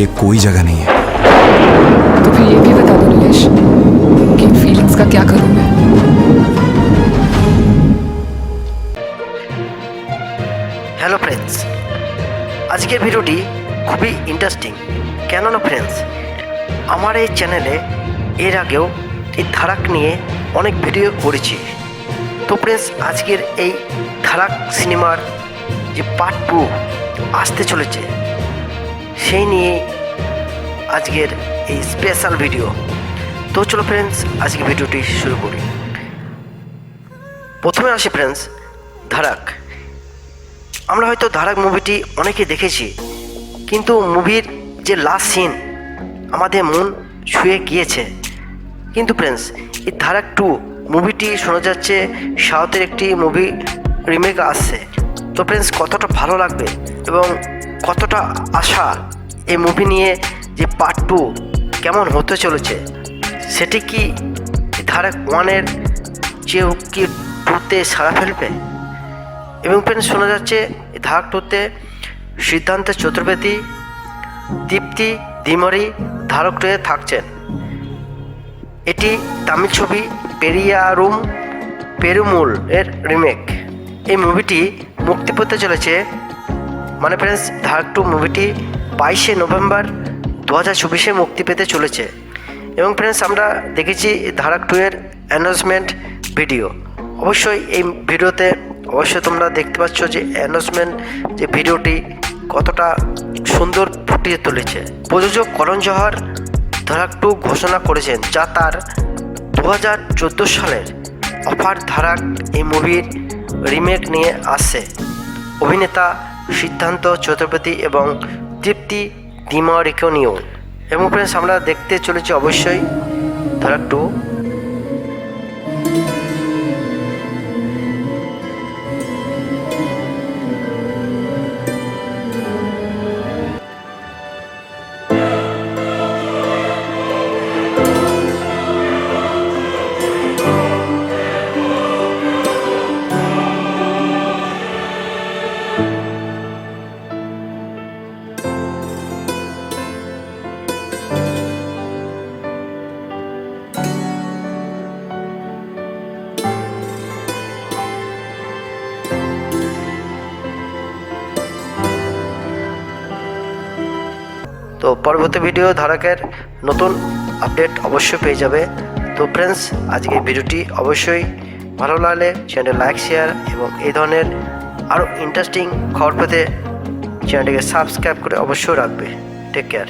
लिए कोई जगह नहीं है। तो फिर ये भी बता दो नीलेश कि इन फीलिंग्स का क्या करूं मैं। হ্যালো ফ্রেন্ডস, আজকের ভিডিওটি খুবই ইন্টারেস্টিং। কেননা ফ্রেন্ডস, আমার এই চ্যানেলে এর আগেও এই ধারাক নিয়ে অনেক ভিডিও করেছি। তো ফ্রেন্ডস, আজকের এই ধারাক সিনেমার যে পার্ট 2 আসতে চলেছে, সেই নিয়ে আজকের এই স্পেশাল ভিডিও। তো চলো ফ্রেন্ডস, আজকে ভিডিওটি শুরু করি। প্রথমে আসি ফ্রেন্ডস ধারাক। আমরা হয়তো ধারাক মুভিটি অনেকে দেখেছি, কিন্তু মুভির যে লাস্ট সিন আমাদের মন ছুঁয়ে গিয়েছে। কিন্তু ফ্রেন্ডস, এই ধারাক 2 মুভিটি শোনা যাচ্ছে সাউথের একটি মুভি রিমেক আসছে। তো ফ্রেন্ডস, কতটা ভালো লাগবে এবং কতটা আশা এই মুভি নিয়ে, যে পার্ট 2 কেমন হতে চলেছে, সেটি কি ধারাক 1-এর চেয়েও কি 2-তে সাড়া ফেলবে? এবং ফ্রেন্ডস, শোনা যাচ্ছে ধারাক 2-তে সিদ্ধান্ত চতুর্বেদী, দীপ্তি দিমরি ধারাক 2-এ থাকছেন। এটি তামিল ছবি পেরিয়ারুম পেরুমুল এর রিমেক। এই মুভিটি মুক্তি পেতে চলেছে, মানে ফ্রেন্ডস ধারাক 2 মুভিটি 22শে নভেম্বর 2024-এ মুক্তি পেতে চলেছে। এবং ফ্রেন্ডস, আমরা দেখেছি ধারাক 2-এর অ্যানাউন্সমেন্ট ভিডিও। অবশ্যই এই ভিডিওতে অবশ্যই তোমরা দেখতে পাচ্ছ যে অ্যানাউন্সমেন্ট যে ভিডিওটি কতটা সুন্দর ফুটিয়ে তুলেছে। প্রযোজক করণ জোহর ধারাক 2 ঘোষণা করেছেন, যা তার 2014 সালের অফার ধারাক এই মুভির রিমেক নিয়ে আসছে। অভিনেতা সিদ্ধান্ত চতুর্বেদী এবং দীপ্তি দিমরিকে নিয়েও। এবং ফ্রেন্ডস, আমরা দেখতে চলেছি অবশ্যই ধারাক 2। তো পরবর্তী ভিডিও ধারাকের নতুন আপডেট অবশ্যই পেয়ে যাবে। তো ফ্রেন্ডস, আজকে ভিডিওটি অবশ্যই ভালো লাগলে চ্যানেলটি লাইক শেয়ার এবং এই ধরনের আরও ইন্টারেস্টিং খবর পেতে চ্যানেলটিকে সাবস্ক্রাইব করে অবশ্যই রাখবে। Take care.